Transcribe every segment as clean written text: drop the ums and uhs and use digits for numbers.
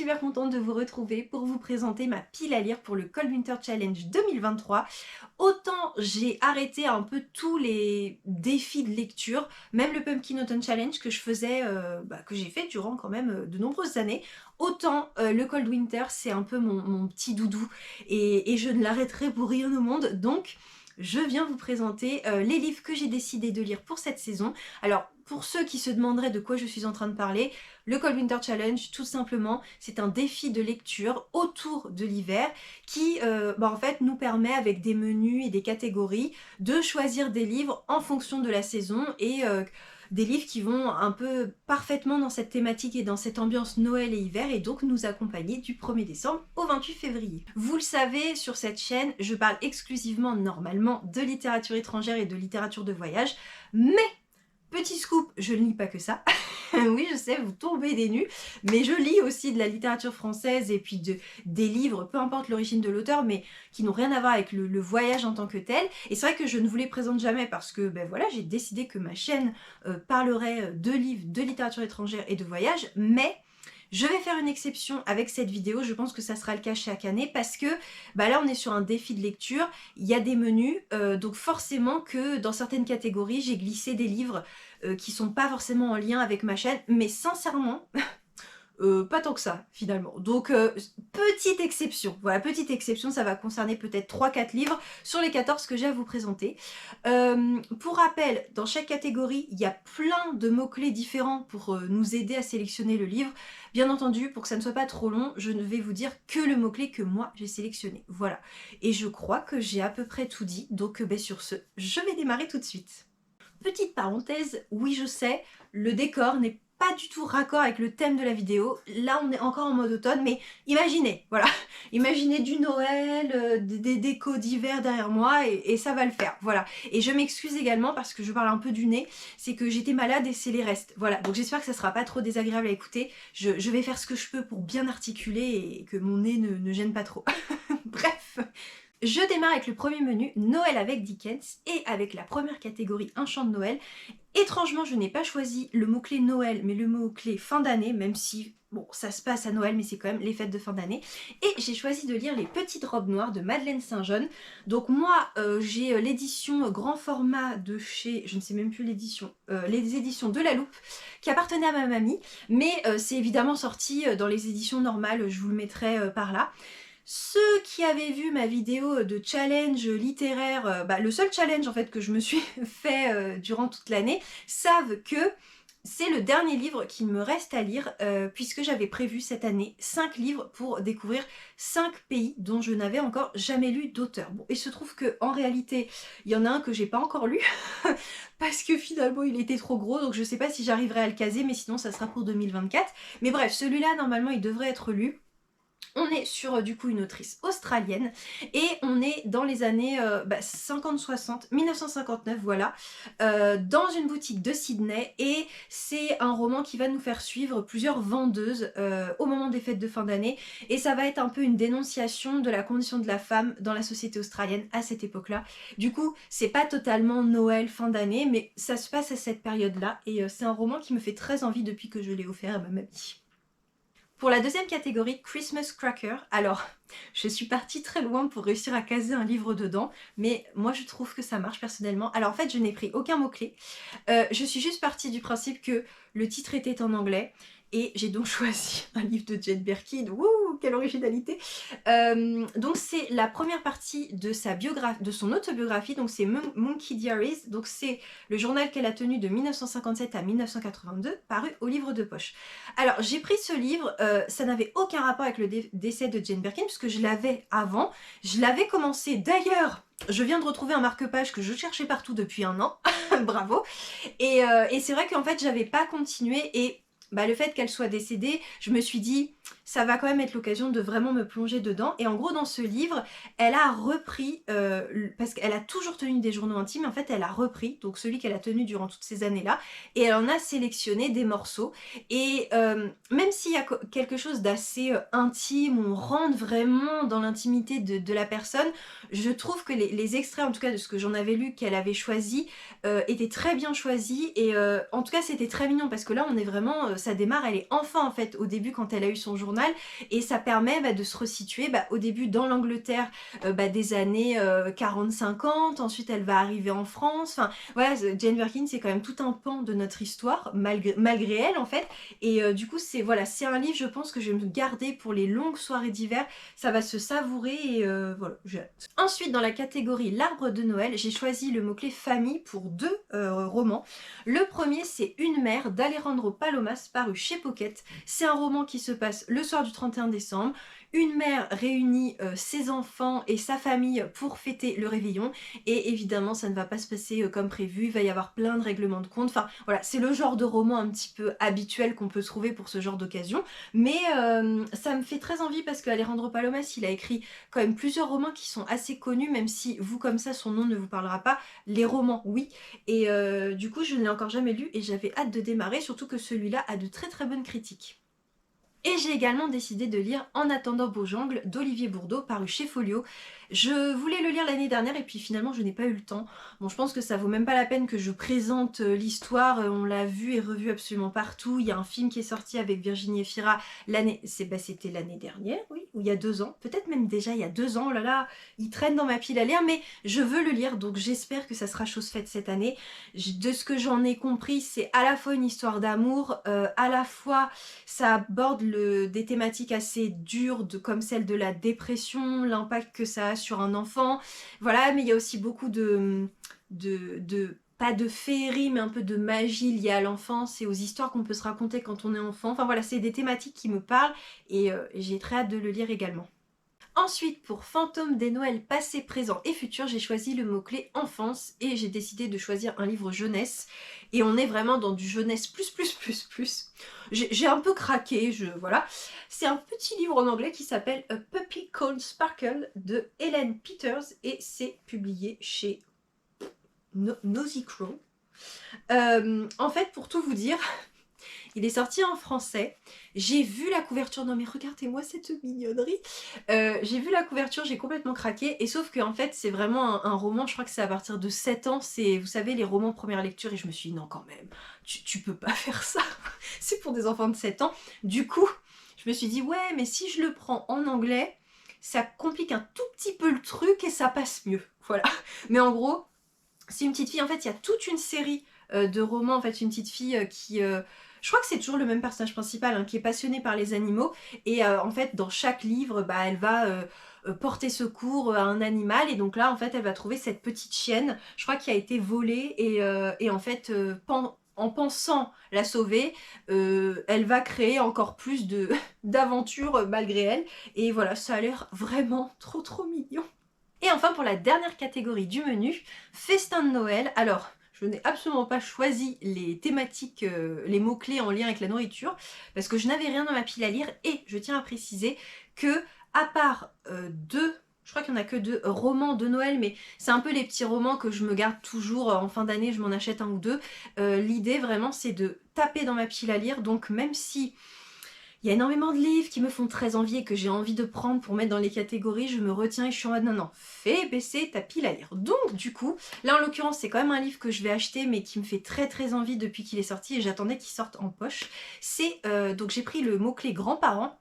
super contente de vous retrouver pour vous présenter ma pile à lire pour le Cold Winter Challenge 2023. Autant j'ai arrêté un peu tous les défis de lecture, même le Pumpkin Autumn Challenge que je faisais, que j'ai fait durant quand même de nombreuses années, autant le Cold Winter c'est un peu mon petit doudou et je ne l'arrêterai pour rien au monde. Donc je viens vous présenter les livres que j'ai décidé de lire pour cette saison. Alors pour ceux qui se demanderaient de quoi je suis en train de parler, le Cold Winter Challenge, tout simplement, c'est un défi de lecture autour de l'hiver qui en fait nous permet avec des menus et des catégories de choisir des livres en fonction de la saison et des livres qui vont un peu parfaitement dans cette thématique et dans cette ambiance Noël et hiver et donc nous accompagner du 1er décembre au 28 février. Vous le savez, sur cette chaîne, je parle exclusivement normalement de littérature étrangère et de littérature de voyage, mais petit scoop, je ne lis pas que ça. Oui, je sais, vous tombez des nues, mais je lis aussi de la littérature française et puis des livres, peu importe l'origine de l'auteur, mais qui n'ont rien à voir avec le voyage en tant que tel. Et c'est vrai que je ne vous les présente jamais parce que, ben voilà, j'ai décidé que ma chaîne parlerait de livres, de littérature étrangère et de voyage, mais je vais faire une exception avec cette vidéo, je pense que ça sera le cas chaque année parce que là on est sur un défi de lecture, il y a des menus, donc forcément que dans certaines catégories j'ai glissé des livres qui sont pas forcément en lien avec ma chaîne, mais sincèrement, pas tant que ça finalement. Donc petite exception, voilà, petite exception, ça va concerner peut-être 3-4 livres sur les 14 que j'ai à vous présenter. Pour rappel, dans chaque catégorie, il y a plein de mots-clés différents pour nous aider à sélectionner le livre. Bien entendu, pour que ça ne soit pas trop long, je ne vais vous dire que le mot-clé que moi j'ai sélectionné. Voilà. Et je crois que j'ai à peu près tout dit, donc sur ce, je vais démarrer tout de suite. Petite parenthèse, oui je sais, le décor n'est pas du tout raccord avec le thème de la vidéo. Là on est encore en mode automne, mais imaginez, voilà, imaginez du Noël, des décos d'hiver derrière moi et ça va le faire, voilà. Et je m'excuse également parce que je parle un peu du nez, c'est que j'étais malade et c'est les restes, voilà. Donc j'espère que ça sera pas trop désagréable à écouter, je vais faire ce que je peux pour bien articuler et que mon nez ne gêne pas trop. Bref. Je démarre avec le premier menu, Noël avec Dickens, et avec la première catégorie, Un chant de Noël. Étrangement, je n'ai pas choisi le mot-clé Noël, mais le mot-clé fin d'année, même si, bon, ça se passe à Noël, mais c'est quand même les fêtes de fin d'année. Et j'ai choisi de lire Les Petites Robes Noires de Madeleine Saint-Jean. Donc moi, j'ai l'édition grand format de chez, je ne sais même plus l'édition, les éditions de La Loupe, qui appartenait à ma mamie, mais c'est évidemment sorti dans les éditions normales, je vous le mettrai par là. Ceux qui avaient vu ma vidéo de challenge littéraire, le seul challenge en fait que je me suis fait durant toute l'année, savent que c'est le dernier livre qu'il me reste à lire puisque j'avais prévu cette année 5 livres pour découvrir 5 pays dont je n'avais encore jamais lu d'auteur. Bon, il se trouve qu'en réalité, il y en a un que j'ai pas encore lu parce que finalement il était trop gros, donc je sais pas si j'arriverai à le caser, mais sinon ça sera pour 2024. Mais bref, celui-là normalement il devrait être lu. On est sur du coup une autrice australienne et on est dans les années 50-60, 1959 voilà, dans une boutique de Sydney et c'est un roman qui va nous faire suivre plusieurs vendeuses au moment des fêtes de fin d'année et ça va être un peu une dénonciation de la condition de la femme dans la société australienne à cette époque-là. Du coup, c'est pas totalement Noël, fin d'année, mais ça se passe à cette période-là et c'est un roman qui me fait très envie depuis que je l'ai offert à ma mamie. Pour la deuxième catégorie, Christmas Cracker, alors je suis partie très loin pour réussir à caser un livre dedans, mais moi je trouve que ça marche personnellement. Alors en fait je n'ai pris aucun mot-clé, je suis juste partie du principe que le titre était en anglais, et j'ai donc choisi un livre de Jane Birkin, wouh, quelle originalité. Donc c'est la première partie de de son autobiographie, donc c'est Monkey Diaries, donc c'est le journal qu'elle a tenu de 1957 à 1982, paru au livre de poche. Alors j'ai pris ce livre, ça n'avait aucun rapport avec le décès de Jane Birkin, puisque je l'avais avant, je l'avais commencé d'ailleurs. Je viens de retrouver un marque-page que je cherchais partout depuis un an, bravo, et c'est vrai qu'en fait j'avais pas continué et le fait qu'elle soit décédée, je me suis dit ça va quand même être l'occasion de vraiment me plonger dedans. Et en gros dans ce livre, elle a repris, parce qu'elle a toujours tenu des journaux intimes, en fait elle a repris, donc celui qu'elle a tenu durant toutes ces années-là, et elle en a sélectionné des morceaux. Et même s'il y a quelque chose d'assez intime, on rentre vraiment dans l'intimité de la personne, je trouve que les extraits, en tout cas de ce que j'en avais lu, qu'elle avait choisi, étaient très bien choisis. Et en tout cas c'était très mignon, parce que là on est vraiment, ça démarre, elle est enfant en fait, au début quand elle a eu son journal et ça permet de se resituer au début dans l'Angleterre des années 40-50, ensuite elle va arriver en France, enfin voilà, Jane Birkin c'est quand même tout un pan de notre histoire, malgré elle en fait, et du coup c'est voilà, c'est un livre je pense que je vais me garder pour les longues soirées d'hiver, ça va se savourer et voilà, j'ai hâte. Ensuite dans la catégorie l'arbre de Noël, j'ai choisi le mot-clé famille pour deux romans. Le premier c'est Une mère d'Alejandro Palomas paru chez Pocket. C'est un roman qui se passe le soir du 31 décembre. Une mère réunit ses enfants et sa famille pour fêter le réveillon et évidemment ça ne va pas se passer comme prévu, il va y avoir plein de règlements de compte, enfin voilà, c'est le genre de roman un petit peu habituel qu'on peut trouver pour ce genre d'occasion, mais ça me fait très envie parce qu'Alejandro Palomas il a écrit quand même plusieurs romans qui sont assez connus, même si vous comme ça son nom ne vous parlera pas, les romans oui, et du coup je ne l'ai encore jamais lu et j'avais hâte de démarrer, surtout que celui-là a de très très bonnes critiques. Et j'ai également décidé de lire En attendant Beaujangle d'Olivier Bourdeau, paru chez Folio. Je voulais le lire l'année dernière et puis finalement je n'ai pas eu le temps. Bon, je pense que ça vaut même pas la peine que je présente l'histoire, on l'a vu et revu absolument partout. Il y a un film qui est sorti avec Virginie Efira l'année, c'était l'année dernière, oui, ou il y a 2 ans, peut-être même déjà il y a 2 ans, oh là là, il traîne dans ma pile à lire, mais je veux le lire, donc j'espère que ça sera chose faite cette année. De ce que j'en ai compris, c'est à la fois une histoire d'amour, à la fois ça aborde des thématiques assez dures comme celle de la dépression, l'impact que ça a sur un enfant, voilà, mais il y a aussi beaucoup pas de féerie, mais un peu de magie liée à l'enfance et aux histoires qu'on peut se raconter quand on est enfant. Enfin voilà, c'est des thématiques qui me parlent et j'ai très hâte de le lire également. Ensuite, pour Fantômes des Noëls passés, présents et futurs, j'ai choisi le mot-clé enfance et j'ai décidé de choisir un livre jeunesse. Et on est vraiment dans du jeunesse plus. J'ai un peu craqué, voilà. C'est un petit livre en anglais qui s'appelle A Puppy Called Sparkle de Helen Peters et c'est publié chez Nosy Crow. En fait, pour tout vous dire, il est sorti en français. J'ai vu la couverture, non mais regardez-moi cette mignonnerie. J'ai vu la couverture, j'ai complètement craqué. Et sauf que en fait, c'est vraiment un roman, je crois que c'est à partir de 7 ans. C'est, vous savez, les romans première lecture. Et je me suis dit, non quand même, tu peux pas faire ça. C'est pour des enfants de 7 ans. Du coup, je me suis dit, ouais, mais si je le prends en anglais, ça complique un tout petit peu le truc et ça passe mieux. Voilà. Mais en gros, c'est une petite fille. En fait, il y a toute une série de romans. En fait, une petite fille qui... je crois que c'est toujours le même personnage principal qui est passionné par les animaux et en fait dans chaque livre elle va porter secours à un animal et donc là en fait elle va trouver cette petite chienne, je crois qui a été volée et en fait en pensant la sauver, elle va créer encore plus d'aventures malgré elle et voilà, ça a l'air vraiment trop mignon. Et enfin pour la dernière catégorie du menu, festin de Noël. Alors je n'ai absolument pas choisi les thématiques, les mots-clés en lien avec la nourriture, parce que je n'avais rien dans ma pile à lire, et je tiens à préciser que, à part je crois qu'il n'y en a que 2 romans de Noël, mais c'est un peu les petits romans que je me garde toujours en fin d'année, je m'en achète 1 ou 2. L'idée vraiment c'est de taper dans ma pile à lire, donc même si il y a énormément de livres qui me font très envie et que j'ai envie de prendre pour mettre dans les catégories, je me retiens et je suis en mode non, fais baisser ta pile à lire. Donc du coup, là en l'occurrence c'est quand même un livre que je vais acheter mais qui me fait très envie depuis qu'il est sorti et j'attendais qu'il sorte en poche. C'est donc j'ai pris le mot-clé grands-parents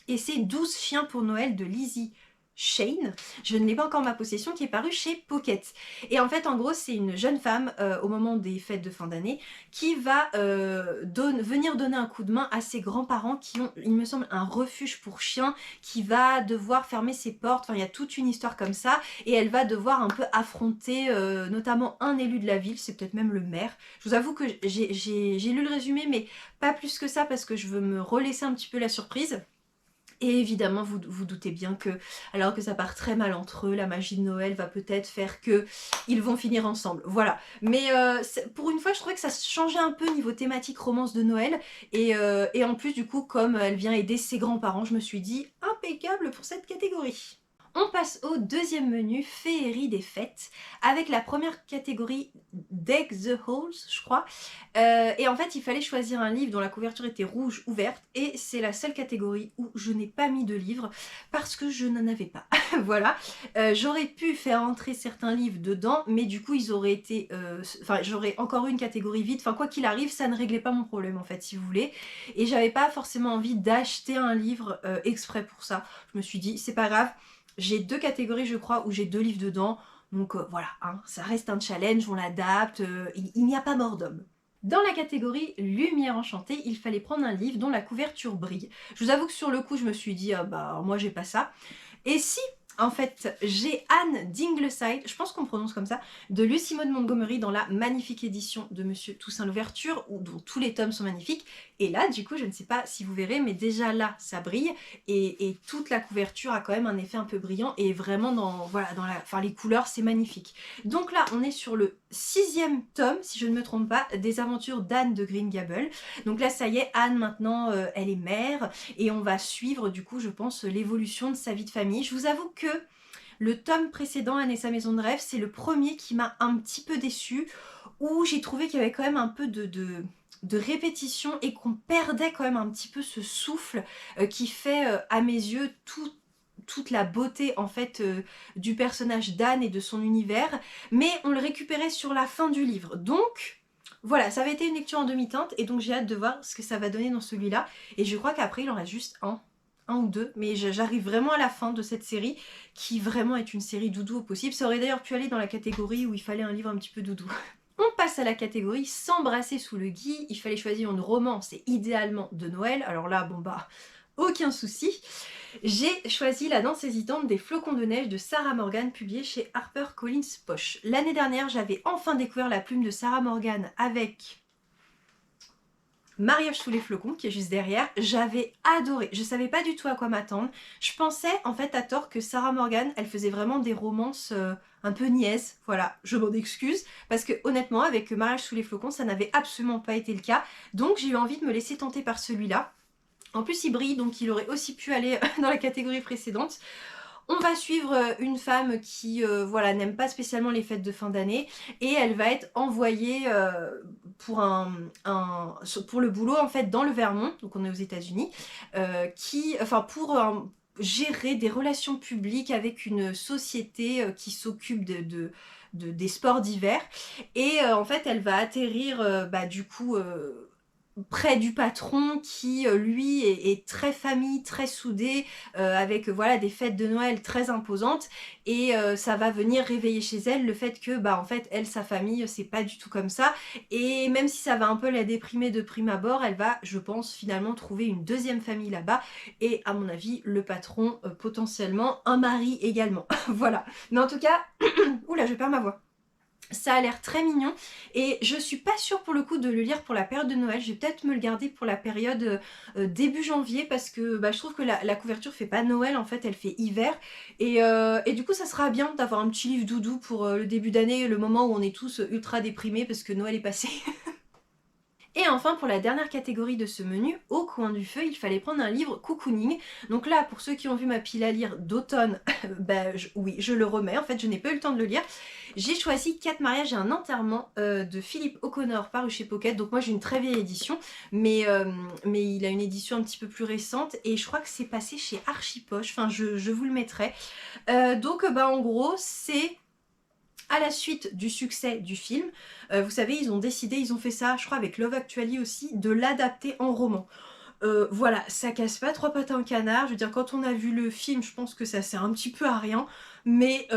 et c'est 12 chiens pour Noël de Lizzie Shane, je ne l'ai pas encore en ma possession, qui est paru chez Pocket. Et en fait, en gros, c'est une jeune femme, au moment des fêtes de fin d'année, qui va venir donner un coup de main à ses grands-parents qui ont, il me semble, un refuge pour chiens, qui va devoir fermer ses portes, enfin, il y a toute une histoire comme ça, et elle va devoir un peu affronter, notamment un élu de la ville, c'est peut-être même le maire. Je vous avoue que j'ai lu le résumé, mais pas plus que ça, parce que je veux me relaisser un petit peu la surprise. Et évidemment, vous doutez bien que, alors que ça part très mal entre eux, la magie de Noël va peut-être faire que ils vont finir ensemble. Voilà. Mais pour une fois, je trouvais que ça changeait un peu niveau thématique romance de Noël. Et en plus, du coup, comme elle vient aider ses grands-parents, je me suis dit, impeccable pour cette catégorie. On passe au deuxième menu, féerie des fêtes, avec la première catégorie Deck the Halls, je crois. Et en fait, il fallait choisir un livre dont la couverture était rouge ou verte, et c'est la seule catégorie où je n'ai pas mis de livre, parce que je n'en avais pas. Voilà. J'aurais pu faire entrer certains livres dedans, mais du coup, ils auraient été... Enfin, j'aurais encore eu une catégorie vide. Enfin, quoi qu'il arrive, ça ne réglait pas mon problème, en fait, si vous voulez. Et j'avais pas forcément envie d'acheter un livre exprès pour ça. Je me suis dit, c'est pas grave. J'ai 2 catégories, je crois, où j'ai 2 livres dedans. Donc voilà, hein, ça reste un challenge, on l'adapte, il n'y a pas mort d'homme. Dans la catégorie Lumière enchantée, il fallait prendre un livre dont la couverture brille. Je vous avoue que sur le coup, je me suis dit, ah bah moi j'ai pas ça. Et si, en fait, j'ai Anne d'Ingleside, je pense qu'on prononce comme ça, de Lucy Maud Montgomery dans la magnifique édition de Monsieur Toussaint Louverture, dont tous les tomes sont magnifiques. Et là, du coup, je ne sais pas si vous verrez, mais déjà là, ça brille. Et toute la couverture a quand même un effet un peu brillant. Et vraiment, voilà, enfin, les couleurs, c'est magnifique. Donc là, on est sur le 6e tome, si je ne me trompe pas, des aventures d'Anne de Green Gables. Donc là, ça y est, Anne, maintenant, elle est mère. Et on va suivre, du coup, je pense, l'évolution de sa vie de famille. Je vous avoue que le tome précédent, Anne et sa maison de rêve, c'est le premier qui m'a un petit peu déçue, où j'ai trouvé qu'il y avait quand même un peu de répétition et qu'on perdait quand même un petit peu ce souffle qui fait, à mes yeux, toute la beauté en fait du personnage d'Anne et de son univers, mais on le récupérait sur la fin du livre. Donc voilà, ça avait été une lecture en demi-teinte et donc j'ai hâte de voir ce que ça va donner dans celui-là. Et je crois qu'après il en reste juste un ou deux, mais j'arrive vraiment à la fin de cette série qui vraiment est une série doudou au possible. Ça aurait d'ailleurs pu aller dans la catégorie où il fallait un livre un petit peu doudou. On passe à la catégorie S'embrasser sous le gui. Il fallait choisir une romance et idéalement de Noël. Alors là, bon bah, aucun souci. J'ai choisi La danse hésitante des flocons de neige de Sarah Morgan, publiée chez HarperCollins Poche. L'année dernière, j'avais enfin découvert la plume de Sarah Morgan avec Mariage sous les flocons, qui est juste derrière. J'avais adoré. Je savais pas du tout à quoi m'attendre. Je pensais, en fait, à tort, que Sarah Morgan, elle faisait vraiment des romances un peu niaises. Voilà, je m'en excuse. Parce que, honnêtement, avec Mariage sous les flocons, ça n'avait absolument pas été le cas. Donc, j'ai eu envie de me laisser tenter par celui-là. En plus, il brille, donc il aurait aussi pu aller dans la catégorie précédente. On va suivre une femme qui voilà, n'aime pas spécialement les fêtes de fin d'année et elle va être envoyée pour le boulot en fait dans le Vermont, donc on est aux États-Unis, pour gérer des relations publiques avec une société qui s'occupe des sports d'hiver. Et en fait, elle va atterrir du coup près du patron qui lui est très famille, très soudé, avec voilà des fêtes de Noël très imposantes, et ça va venir réveiller chez elle le fait que bah en fait elle, sa famille, c'est pas du tout comme ça, et même si ça va un peu la déprimer de prime abord, elle va, je pense, finalement trouver une deuxième famille là-bas, et à mon avis le patron potentiellement un mari également. Voilà, mais en tout cas oula, je perds ma voix. Ça a l'air très mignon et je suis pas sûre pour le coup de le lire pour la période de Noël. Je vais peut-être me le garder pour la période début janvier, parce que bah, je trouve que la couverture fait pas Noël, en fait elle fait hiver, et du coup ça sera bien d'avoir un petit livre doudou pour le début d'année, le moment où on est tous ultra déprimés parce que Noël est passé. Et enfin, pour la dernière catégorie de ce menu, au coin du feu, il fallait prendre un livre cocooning. Donc là, pour ceux qui ont vu ma pile à lire d'automne, oui, je le remets. En fait, je n'ai pas eu le temps de le lire. J'ai choisi 4 mariages et un enterrement de Philippe O'Connor, paru chez Pocket. Donc moi, j'ai une très vieille édition, mais il a une édition un petit peu plus récente. Et je crois que c'est passé chez Archipoche. Enfin, je vous le mettrai. En gros, c'est à la suite du succès du film, vous savez, ils ont fait ça, je crois avec Love Actually aussi, de l'adapter en roman. Voilà, ça casse pas trois pattes à un canard. Je veux dire, quand on a vu le film, je pense que ça sert un petit peu à rien, mais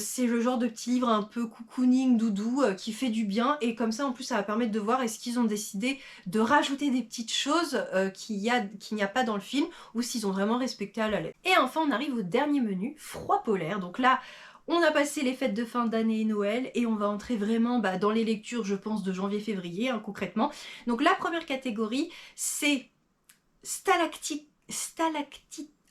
c'est le genre de petit livre un peu cocooning, doudou, qui fait du bien, et comme ça, en plus, ça va permettre de voir est-ce qu'ils ont décidé de rajouter des petites choses qu'il n'y a pas dans le film, ou s'ils ont vraiment respecté à la lettre. Et enfin, on arrive au dernier menu, froid polaire. Donc là, on a passé les fêtes de fin d'année et Noël, et on va entrer vraiment dans les lectures, je pense, de janvier-février, hein, concrètement. Donc la première catégorie, c'est stalactite,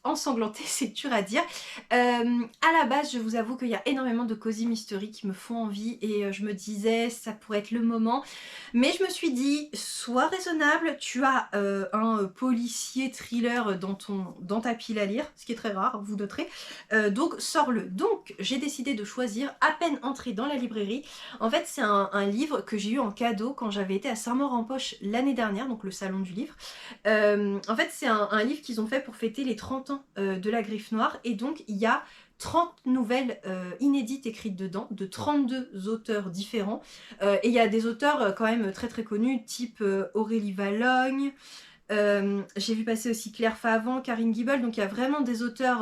ensanglanté, c'est dur à dire. À la base, je vous avoue qu'il y a énormément de cozy mystery qui me font envie et je me disais ça pourrait être le moment. Mais je me suis dit, sois raisonnable, tu as un policier thriller dans ta pile à lire, ce qui est très rare, vous noterez, donc sors-le. Donc j'ai décidé de choisir à peine entré dans la librairie. En fait c'est un livre que j'ai eu en cadeau quand j'avais été à Saint-Maur-en-Poche l'année dernière, donc le salon du livre. En fait c'est un livre qu'ils ont fait pour fêter les 30 ans de la Griffe Noire et donc il y a 30 nouvelles inédites écrites dedans, de 32 auteurs différents. Et il y a des auteurs quand même très très connus, type Aurélie Vallogne, j'ai vu passer aussi Claire Favant, Karine Guibel, donc il y a vraiment des auteurs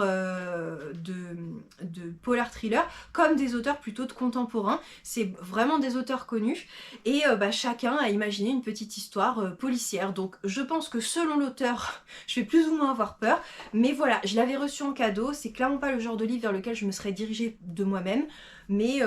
de polar thriller, comme des auteurs plutôt de contemporains, c'est vraiment des auteurs connus, et chacun a imaginé une petite histoire policière, donc je pense que selon l'auteur, je vais plus ou moins avoir peur, mais voilà, je l'avais reçu en cadeau, c'est clairement pas le genre de livre vers lequel je me serais dirigée de moi-même, mais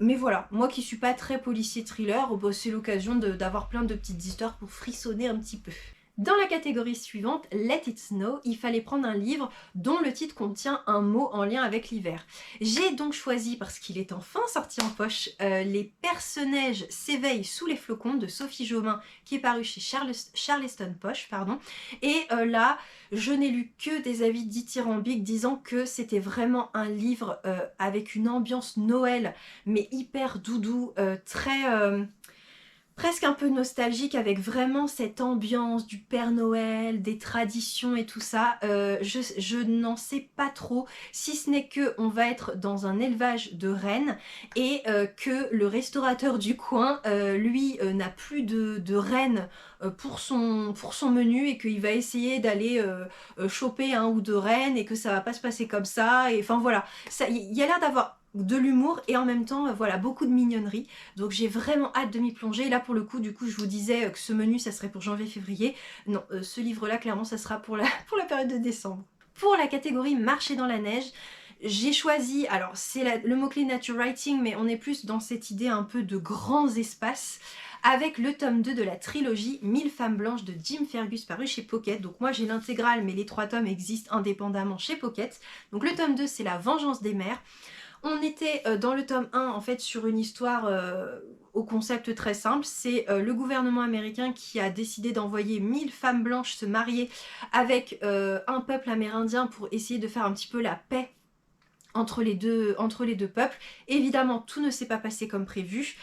voilà, moi qui suis pas très policier thriller, c'est l'occasion d'avoir plein de petites histoires pour frissonner un petit peu. Dans la catégorie suivante, Let It Snow, il fallait prendre un livre dont le titre contient un mot en lien avec l'hiver. J'ai donc choisi, parce qu'il est enfin sorti en poche, Les personnages s'éveillent sous les flocons de Sophie Jomain, qui est paru chez Charleston Poche, pardon. Et là, je n'ai lu que des avis dithyrambiques disant que c'était vraiment un livre avec une ambiance Noël, mais hyper doudou, très presque un peu nostalgique, avec vraiment cette ambiance du Père Noël, des traditions et tout ça. Je n'en sais pas trop, si ce n'est que on va être dans un élevage de rennes et que le restaurateur du coin, lui, n'a plus de rennes pour son menu et qu'il va essayer d'aller choper un ou deux rennes et que ça va pas se passer comme ça. Et enfin voilà, il y a l'air d'avoir de l'humour et en même temps voilà beaucoup de mignonnerie, donc j'ai vraiment hâte de m'y plonger. Là pour le coup, du coup je vous disais que ce menu ça serait pour janvier-février, non, ce livre là clairement ça sera pour la période de décembre. Pour la catégorie marcher dans la neige, j'ai choisi, alors c'est le mot-clé nature writing, mais on est plus dans cette idée un peu de grands espaces, avec le tome 2 de la trilogie 1000 femmes blanches de Jim Fergus paru chez Pocket. Donc moi j'ai l'intégrale, mais les 3 tomes existent indépendamment chez Pocket. Donc le tome 2 c'est La vengeance des mères. On était dans le tome 1 en fait sur une histoire au concept très simple. C'est le gouvernement américain qui a décidé d'envoyer 1000 femmes blanches se marier avec un peuple amérindien pour essayer de faire un petit peu la paix entre les deux peuples. Évidemment, tout ne s'est pas passé comme prévu.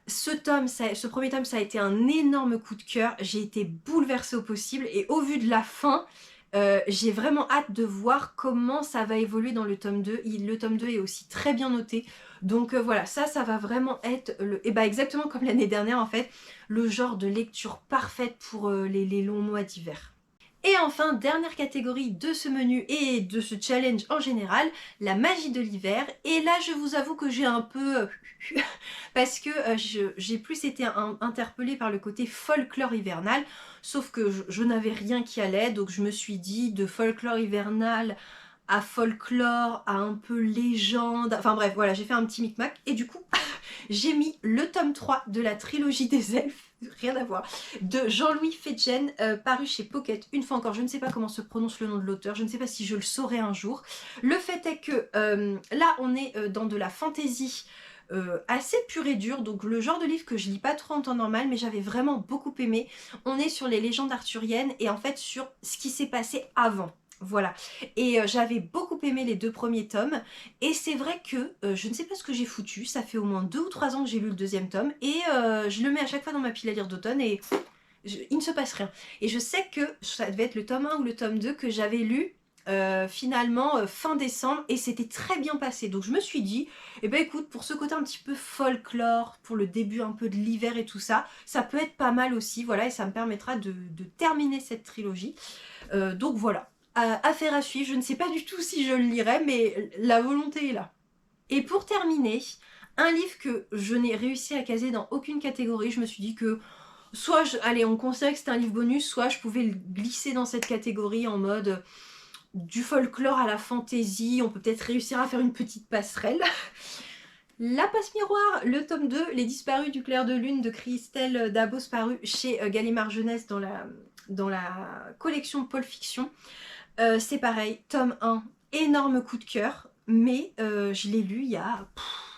Ce premier tome, ça a été un énorme coup de cœur. J'ai été bouleversée au possible et au vu de la fin, j'ai vraiment hâte de voir comment ça va évoluer dans le tome 2. Le tome 2 est aussi très bien noté. Donc voilà, ça va vraiment être, exactement comme l'année dernière en fait, le genre de lecture parfaite pour les longs mois d'hiver. Et enfin, dernière catégorie de ce menu et de ce challenge en général, la magie de l'hiver. Et là, je vous avoue que j'ai un peu... parce que j'ai plus été interpellée par le côté folklore hivernal, sauf que je n'avais rien qui allait, donc je me suis dit de folklore hivernal à folklore, à un peu légende, enfin bref, voilà, j'ai fait un petit micmac, et du coup, j'ai mis le tome 3 de la trilogie des elfes, rien à voir, de Jean-Louis Fedgen, paru chez Pocket. Une fois encore, je ne sais pas comment se prononce le nom de l'auteur, je ne sais pas si je le saurai un jour. Le fait est que là, on est dans de la fantaisie assez pure et dure, donc le genre de livre que je lis pas trop en temps normal, mais j'avais vraiment beaucoup aimé. On est sur les légendes arthuriennes et en fait sur ce qui s'est passé avant. Voilà, et j'avais beaucoup aimé les 2 premiers tomes, et c'est vrai que je ne sais pas ce que j'ai foutu, ça fait au moins 2 ou 3 ans que j'ai lu le 2e tome, et je le mets à chaque fois dans ma pile à lire d'automne, et il ne se passe rien. Et je sais que ça devait être le tome 1 ou le tome 2 que j'avais lu finalement fin décembre, et c'était très bien passé, donc je me suis dit, eh ben écoute, pour ce côté un petit peu folklore, pour le début un peu de l'hiver et tout ça, ça peut être pas mal aussi, voilà, et ça me permettra de terminer cette trilogie, donc voilà. Affaire à suivre, je ne sais pas du tout si je le lirai, mais la volonté est là. Et pour terminer, un livre que je n'ai réussi à caser dans aucune catégorie, je me suis dit que soit, allez, on considère que c'était un livre bonus, soit je pouvais le glisser dans cette catégorie en mode du folklore à la fantaisie, on peut peut-être réussir à faire une petite passerelle. La passe miroir, le tome 2, Les disparus du clair de lune de Christelle Dabos paru chez Gallimard Jeunesse dans la collection Pôle Fiction. C'est pareil, tome 1, énorme coup de cœur, mais je l'ai lu il y a,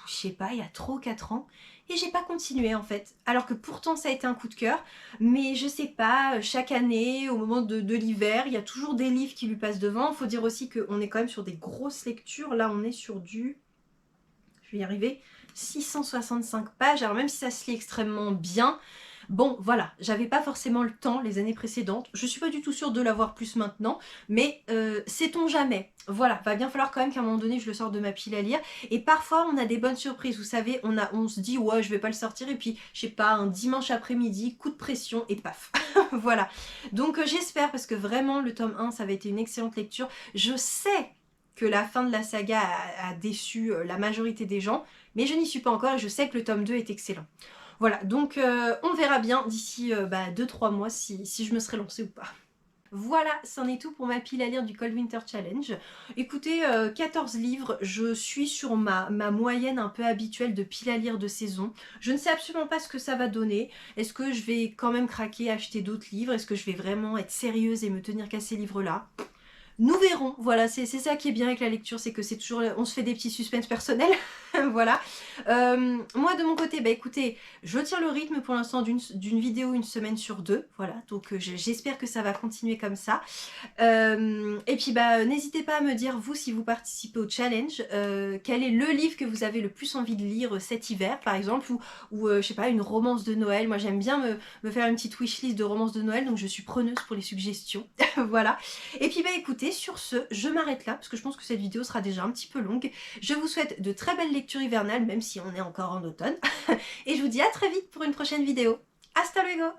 je sais pas, il y a 3 ou 4 ans, et j'ai pas continué en fait. Alors que pourtant ça a été un coup de cœur, mais je sais pas, chaque année, au moment de l'hiver, il y a toujours des livres qui lui passent devant. Faut dire aussi qu'on est quand même sur des grosses lectures, là on est sur du... Je vais y arriver, 665 pages, alors même si ça se lit extrêmement bien, bon voilà, j'avais pas forcément le temps les années précédentes, je suis pas du tout sûre de l'avoir plus maintenant, mais sait-on jamais. Voilà, va bien falloir quand même qu'à un moment donné je le sorte de ma pile à lire, et parfois on a des bonnes surprises, vous savez, on se dit ouais je vais pas le sortir, et puis je sais pas, un dimanche après-midi, coup de pression, et paf. Voilà, donc j'espère, parce que vraiment le tome 1 ça avait été une excellente lecture, je sais que la fin de la saga a déçu la majorité des gens, mais je n'y suis pas encore et je sais que le tome 2 est excellent. Voilà, donc on verra bien d'ici 2-3 mois si je me serai lancée ou pas. Voilà, c'en est tout pour ma pile à lire du Cold Winter Challenge. Écoutez, 14 livres, je suis sur ma moyenne un peu habituelle de pile à lire de saison. Je ne sais absolument pas ce que ça va donner. Est-ce que je vais quand même craquer, acheter d'autres livres? Est-ce que je vais vraiment être sérieuse et me tenir qu'à ces livres-là? Nous verrons, voilà, c'est ça qui est bien avec la lecture, c'est que c'est toujours, on se fait des petits suspens personnels, voilà. Moi de mon côté, bah écoutez, je tiens le rythme pour l'instant d'une vidéo une semaine sur 2, voilà, donc j'espère que ça va continuer comme ça. Et puis bah n'hésitez pas à me dire vous si vous participez au challenge, quel est le livre que vous avez le plus envie de lire cet hiver par exemple, ou je sais pas, une romance de Noël. Moi j'aime bien me faire une petite wishlist de romances de Noël, donc je suis preneuse pour les suggestions. Voilà. Et puis bah écoutez, sur ce, je m'arrête là, parce que je pense que cette vidéo sera déjà un petit peu longue. Je vous souhaite de très belles lectures hivernales, même si on est encore en automne. Et je vous dis à très vite pour une prochaine vidéo. Hasta luego!